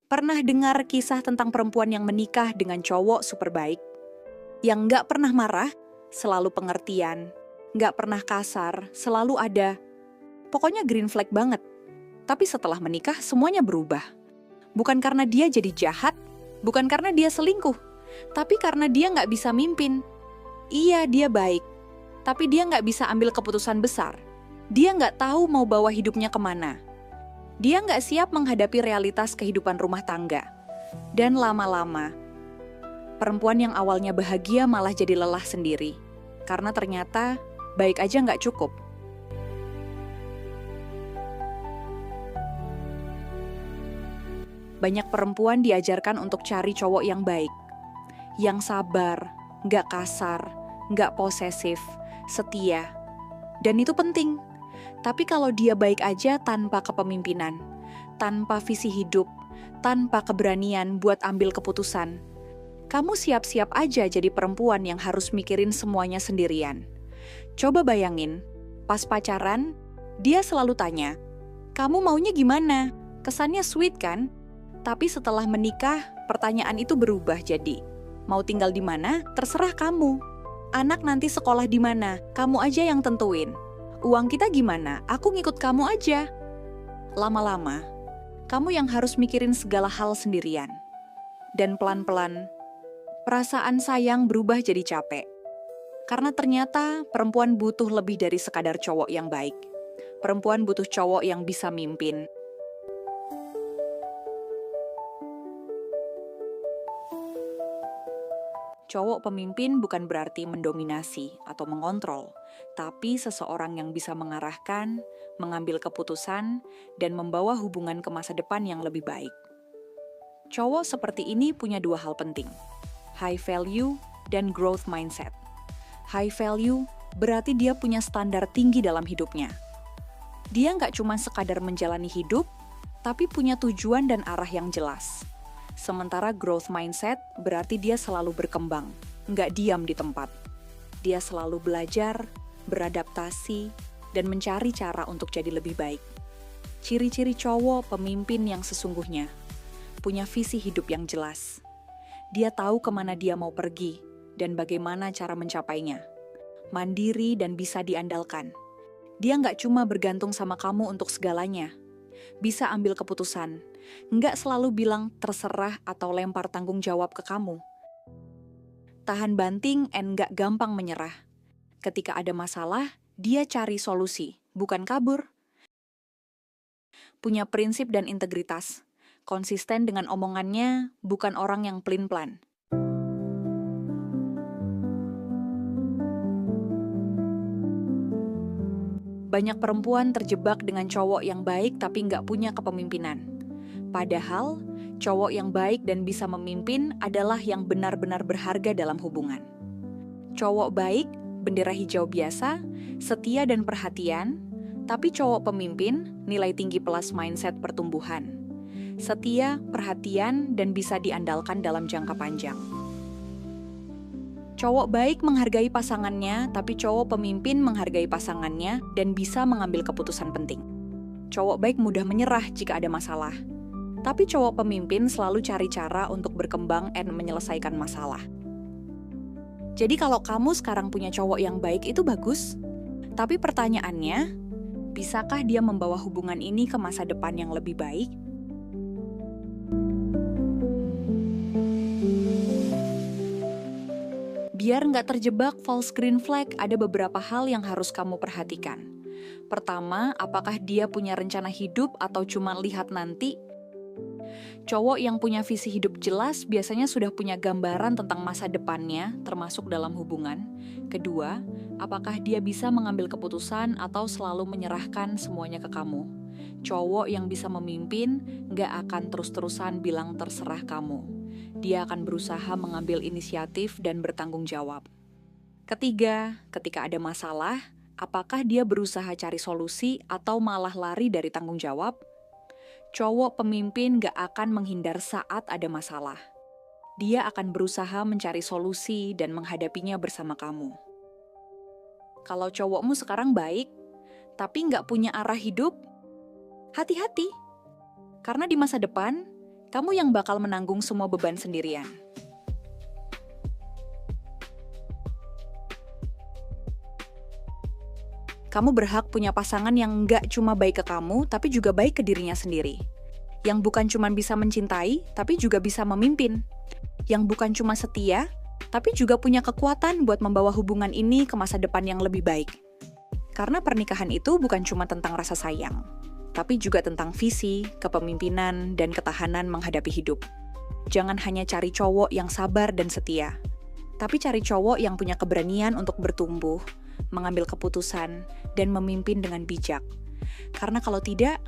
Pernah dengar kisah tentang perempuan yang menikah dengan cowok super baik? Yang nggak pernah marah, selalu pengertian, nggak pernah kasar, selalu ada. Pokoknya green flag banget. Tapi setelah menikah semuanya berubah. Bukan karena dia jadi jahat, bukan karena dia selingkuh, tapi karena dia nggak bisa mimpin. Iya, dia baik, tapi dia nggak bisa ambil keputusan besar. Dia nggak tahu mau bawa hidupnya kemana. Dia nggak siap menghadapi realitas kehidupan rumah tangga. Dan lama-lama, perempuan yang awalnya bahagia malah jadi lelah sendiri. Karena ternyata baik aja nggak cukup. Banyak perempuan diajarkan untuk cari cowok yang baik. Yang sabar, nggak kasar, nggak posesif, setia. Dan itu penting. Tapi kalau dia baik aja tanpa kepemimpinan, tanpa visi hidup, tanpa keberanian buat ambil keputusan, kamu siap-siap aja jadi perempuan yang harus mikirin semuanya sendirian. Coba bayangin, pas pacaran, dia selalu tanya, "Kamu maunya gimana?" Kesannya sweet kan? Tapi setelah menikah, pertanyaan itu berubah jadi, "Mau tinggal di mana? Terserah kamu. Anak nanti sekolah di mana? Kamu aja yang tentuin. Uang kita gimana? Aku ngikut kamu aja." Lama-lama, kamu yang harus mikirin segala hal sendirian. Dan pelan-pelan, perasaan sayang berubah jadi capek. Karena ternyata perempuan butuh lebih dari sekadar cowok yang baik. Perempuan butuh cowok yang bisa mimpin. Cowok pemimpin bukan berarti mendominasi atau mengontrol, tapi seseorang yang bisa mengarahkan, mengambil keputusan, dan membawa hubungan ke masa depan yang lebih baik. Cowok seperti ini punya dua hal penting, high value dan growth mindset. High value berarti dia punya standar tinggi dalam hidupnya. Dia nggak cuma sekadar menjalani hidup, tapi punya tujuan dan arah yang jelas. Sementara growth mindset berarti dia selalu berkembang, nggak diam di tempat. Dia selalu belajar, beradaptasi, dan mencari cara untuk jadi lebih baik. Ciri-ciri cowok pemimpin yang sesungguhnya, punya visi hidup yang jelas. Dia tahu kemana dia mau pergi, dan bagaimana cara mencapainya. Mandiri dan bisa diandalkan. Dia nggak cuma bergantung sama kamu untuk segalanya. Bisa ambil keputusan, nggak selalu bilang terserah atau lempar tanggung jawab ke kamu. Tahan banting and nggak gampang menyerah. Ketika ada masalah, dia cari solusi, bukan kabur. Punya prinsip dan integritas, konsisten dengan omongannya, bukan orang yang pelin-pelan. Banyak perempuan terjebak dengan cowok yang baik tapi nggak punya kepemimpinan. Padahal, cowok yang baik dan bisa memimpin adalah yang benar-benar berharga dalam hubungan. Cowok baik, bendera hijau biasa, setia dan perhatian, tapi cowok pemimpin, nilai tinggi plus mindset pertumbuhan. Setia, perhatian, dan bisa diandalkan dalam jangka panjang. Cowok baik menghargai pasangannya, tapi cowok pemimpin menghargai pasangannya dan bisa mengambil keputusan penting. Cowok baik mudah menyerah jika ada masalah. Tapi cowok pemimpin selalu cari cara untuk berkembang dan menyelesaikan masalah. Jadi kalau kamu sekarang punya cowok yang baik itu bagus. Tapi pertanyaannya, bisakah dia membawa hubungan ini ke masa depan yang lebih baik? Biar nggak terjebak false green flag, ada beberapa hal yang harus kamu perhatikan. Pertama, apakah dia punya rencana hidup atau cuma lihat nanti? Cowok yang punya visi hidup jelas biasanya sudah punya gambaran tentang masa depannya, termasuk dalam hubungan. Kedua, apakah dia bisa mengambil keputusan atau selalu menyerahkan semuanya ke kamu? Cowok yang bisa memimpin nggak akan terus-terusan bilang terserah kamu. Dia akan berusaha mengambil inisiatif dan bertanggung jawab. Ketiga, ketika ada masalah, apakah dia berusaha cari solusi atau malah lari dari tanggung jawab? Cowok pemimpin gak akan menghindar saat ada masalah. Dia akan berusaha mencari solusi dan menghadapinya bersama kamu. Kalau cowokmu sekarang baik, tapi gak punya arah hidup, hati-hati. Karena di masa depan, Kamu yang bakal menanggung semua beban sendirian. Kamu berhak punya pasangan yang nggak cuma baik ke kamu, tapi juga baik ke dirinya sendiri. Yang bukan cuma bisa mencintai, tapi juga bisa memimpin. Yang bukan cuma setia, tapi juga punya kekuatan buat membawa hubungan ini ke masa depan yang lebih baik. Karena pernikahan itu bukan cuma tentang rasa sayang, tapi juga tentang visi, kepemimpinan, dan ketahanan menghadapi hidup. Jangan hanya cari cowok yang sabar dan setia, tapi cari cowok yang punya keberanian untuk bertumbuh, mengambil keputusan, dan memimpin dengan bijak. Karena kalau tidak,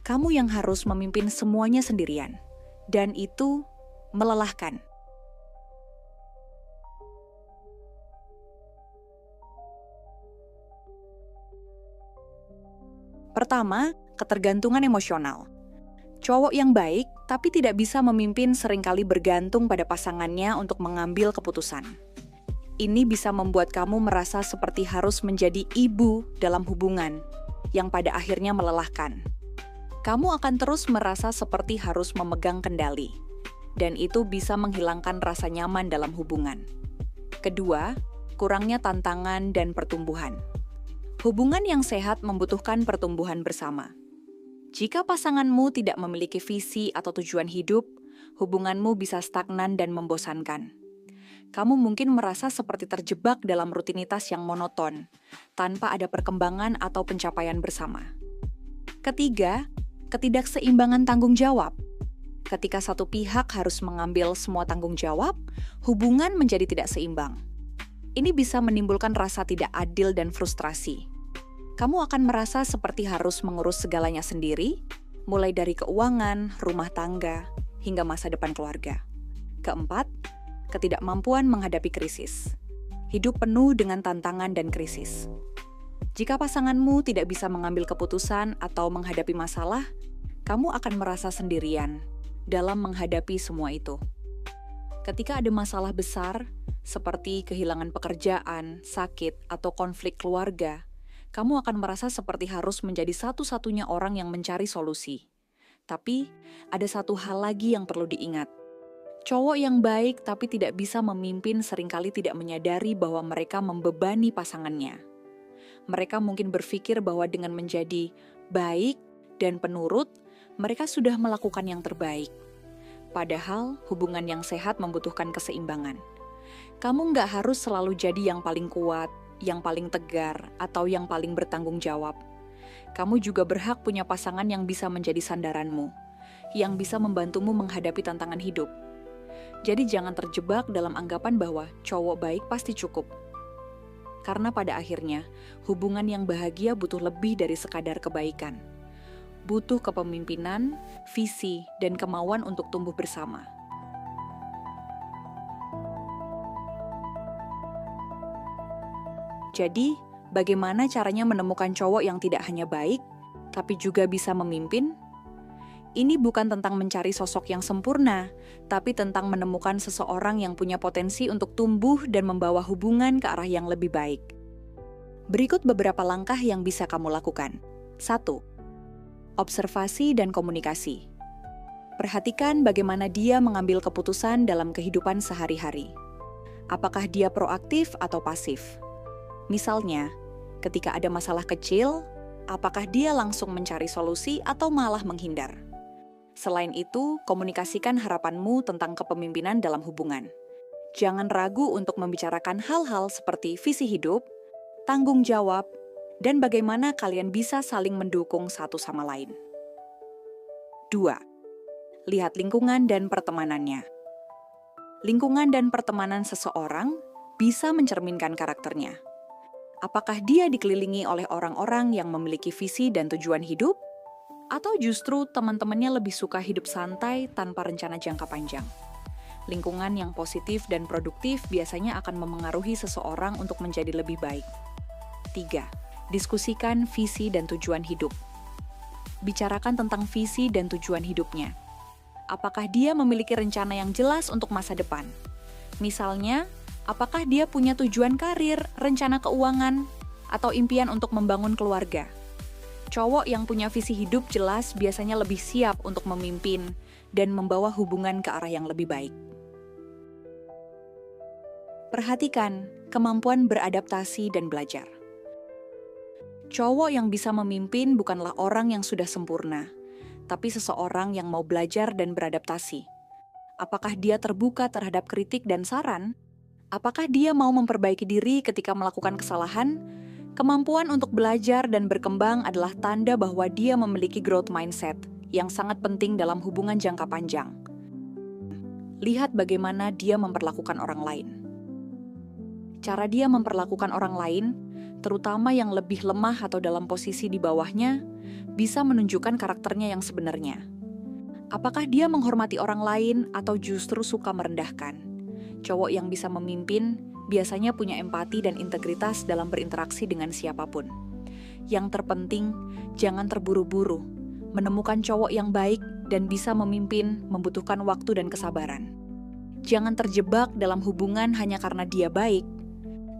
kamu yang harus memimpin semuanya sendirian. Dan itu melelahkan. Pertama, ketergantungan emosional. Cowok yang baik tapi tidak bisa memimpin seringkali bergantung pada pasangannya untuk mengambil keputusan. Ini bisa membuat kamu merasa seperti harus menjadi ibu dalam hubungan, yang pada akhirnya melelahkan. Kamu akan terus merasa seperti harus memegang kendali, dan itu bisa menghilangkan rasa nyaman dalam hubungan. Kedua, kurangnya tantangan dan pertumbuhan. Hubungan yang sehat membutuhkan pertumbuhan bersama. Jika pasanganmu tidak memiliki visi atau tujuan hidup, hubunganmu bisa stagnan dan membosankan. Kamu mungkin merasa seperti terjebak dalam rutinitas yang monoton, tanpa ada perkembangan atau pencapaian bersama. Ketiga, ketidakseimbangan tanggung jawab. Ketika satu pihak harus mengambil semua tanggung jawab, hubungan menjadi tidak seimbang. Ini bisa menimbulkan rasa tidak adil dan frustrasi. Kamu akan merasa seperti harus mengurus segalanya sendiri, mulai dari keuangan, rumah tangga, hingga masa depan keluarga. Keempat, ketidakmampuan menghadapi krisis. Hidup penuh dengan tantangan dan krisis. Jika pasanganmu tidak bisa mengambil keputusan atau menghadapi masalah, kamu akan merasa sendirian dalam menghadapi semua itu. Ketika ada masalah besar, seperti kehilangan pekerjaan, sakit, atau konflik keluarga, kamu akan merasa seperti harus menjadi satu-satunya orang yang mencari solusi. Tapi, ada satu hal lagi yang perlu diingat. Cowok yang baik tapi tidak bisa memimpin seringkali tidak menyadari bahwa mereka membebani pasangannya. Mereka mungkin berpikir bahwa dengan menjadi baik dan penurut, mereka sudah melakukan yang terbaik. Padahal hubungan yang sehat membutuhkan keseimbangan. Kamu nggak harus selalu jadi yang paling kuat, yang paling tegar, atau yang paling bertanggung jawab. Kamu juga berhak punya pasangan yang bisa menjadi sandaranmu, yang bisa membantumu menghadapi tantangan hidup. Jadi jangan terjebak dalam anggapan bahwa cowok baik pasti cukup. Karena pada akhirnya, hubungan yang bahagia butuh lebih dari sekadar kebaikan. Butuh kepemimpinan, visi, dan kemauan untuk tumbuh bersama. Jadi, bagaimana caranya menemukan cowok yang tidak hanya baik, tapi juga bisa memimpin? Ini bukan tentang mencari sosok yang sempurna, tapi tentang menemukan seseorang yang punya potensi untuk tumbuh dan membawa hubungan ke arah yang lebih baik. Berikut beberapa langkah yang bisa kamu lakukan. 1. Observasi dan komunikasi. Perhatikan bagaimana dia mengambil keputusan dalam kehidupan sehari-hari. Apakah dia proaktif atau pasif? Misalnya, ketika ada masalah kecil, apakah dia langsung mencari solusi atau malah menghindar? Selain itu, komunikasikan harapanmu tentang kepemimpinan dalam hubungan. Jangan ragu untuk membicarakan hal-hal seperti visi hidup, tanggung jawab, dan bagaimana kalian bisa saling mendukung satu sama lain. 2. Lihat lingkungan dan pertemanannya. Lingkungan dan pertemanan seseorang bisa mencerminkan karakternya. Apakah dia dikelilingi oleh orang-orang yang memiliki visi dan tujuan hidup? Atau justru teman-temannya lebih suka hidup santai tanpa rencana jangka panjang? Lingkungan yang positif dan produktif biasanya akan memengaruhi seseorang untuk menjadi lebih baik. 3. Diskusikan visi dan tujuan hidup. Bicarakan tentang visi dan tujuan hidupnya. Apakah dia memiliki rencana yang jelas untuk masa depan? Misalnya, apakah dia punya tujuan karir, rencana keuangan, atau impian untuk membangun keluarga? Cowok yang punya visi hidup jelas biasanya lebih siap untuk memimpin dan membawa hubungan ke arah yang lebih baik. Perhatikan kemampuan beradaptasi dan belajar. Cowok yang bisa memimpin bukanlah orang yang sudah sempurna, tapi seseorang yang mau belajar dan beradaptasi. Apakah dia terbuka terhadap kritik dan saran? Apakah dia mau memperbaiki diri ketika melakukan kesalahan? Kemampuan untuk belajar dan berkembang adalah tanda bahwa dia memiliki growth mindset yang sangat penting dalam hubungan jangka panjang. Lihat bagaimana dia memperlakukan orang lain. Cara dia memperlakukan orang lain, terutama yang lebih lemah atau dalam posisi di bawahnya, bisa menunjukkan karakternya yang sebenarnya. Apakah dia menghormati orang lain atau justru suka merendahkan? Cowok yang bisa memimpin biasanya punya empati dan integritas dalam berinteraksi dengan siapapun. Yang terpenting, jangan terburu-buru. Menemukan cowok yang baik dan bisa memimpin membutuhkan waktu dan kesabaran. Jangan terjebak dalam hubungan hanya karena dia baik,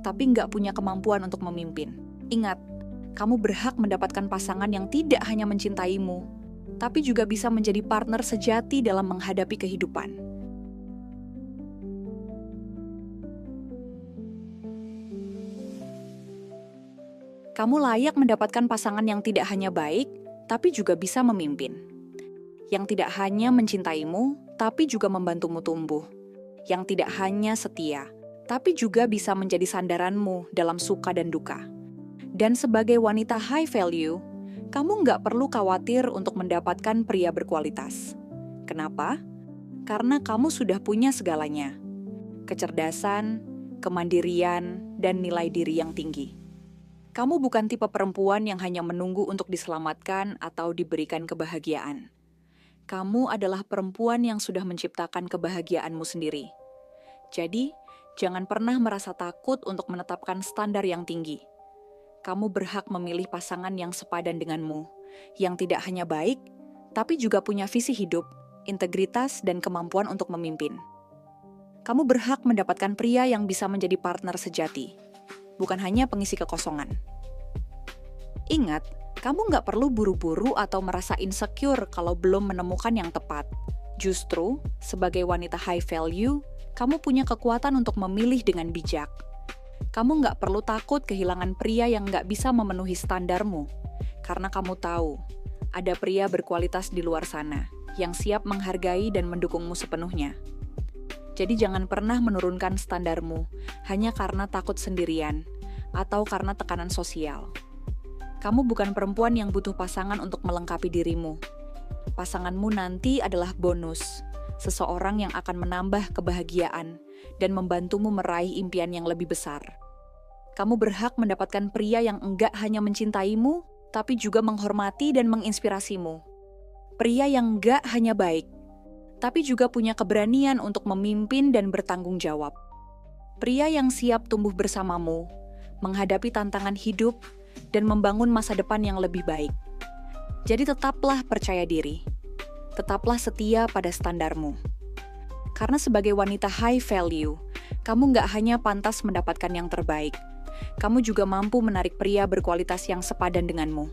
tapi nggak punya kemampuan untuk memimpin. Ingat, kamu berhak mendapatkan pasangan yang tidak hanya mencintaimu, tapi juga bisa menjadi partner sejati dalam menghadapi kehidupan. Kamu layak mendapatkan pasangan yang tidak hanya baik, tapi juga bisa memimpin. Yang tidak hanya mencintaimu, tapi juga membantumu tumbuh. Yang tidak hanya setia, tapi juga bisa menjadi sandaranmu dalam suka dan duka. Dan sebagai wanita high value, kamu nggak perlu khawatir untuk mendapatkan pria berkualitas. Kenapa? Karena kamu sudah punya segalanya. Kecerdasan, kemandirian, dan nilai diri yang tinggi. Kamu bukan tipe perempuan yang hanya menunggu untuk diselamatkan atau diberikan kebahagiaan. Kamu adalah perempuan yang sudah menciptakan kebahagiaanmu sendiri. Jadi, jangan pernah merasa takut untuk menetapkan standar yang tinggi. Kamu berhak memilih pasangan yang sepadan denganmu, yang tidak hanya baik, tapi juga punya visi hidup, integritas, dan kemampuan untuk memimpin. Kamu berhak mendapatkan pria yang bisa menjadi partner sejati, bukan hanya pengisi kekosongan. Ingat, kamu nggak perlu buru-buru atau merasa insecure kalau belum menemukan yang tepat. Justru, sebagai wanita high value, kamu punya kekuatan untuk memilih dengan bijak. Kamu nggak perlu takut kehilangan pria yang nggak bisa memenuhi standarmu, karena kamu tahu, ada pria berkualitas di luar sana, yang siap menghargai dan mendukungmu sepenuhnya. Jadi jangan pernah menurunkan standarmu, hanya karena takut sendirian, atau karena tekanan sosial. Kamu bukan perempuan yang butuh pasangan untuk melengkapi dirimu. Pasanganmu nanti adalah bonus, seseorang yang akan menambah kebahagiaan dan membantumu meraih impian yang lebih besar. Kamu berhak mendapatkan pria yang enggak hanya mencintaimu, tapi juga menghormati dan menginspirasimu. Pria yang enggak hanya baik, tapi juga punya keberanian untuk memimpin dan bertanggung jawab. Pria yang siap tumbuh bersamamu, menghadapi tantangan hidup, dan membangun masa depan yang lebih baik. Jadi tetaplah percaya diri. Tetaplah setia pada standarmu. Karena sebagai wanita high value, kamu nggak hanya pantas mendapatkan yang terbaik, kamu juga mampu menarik pria berkualitas yang sepadan denganmu.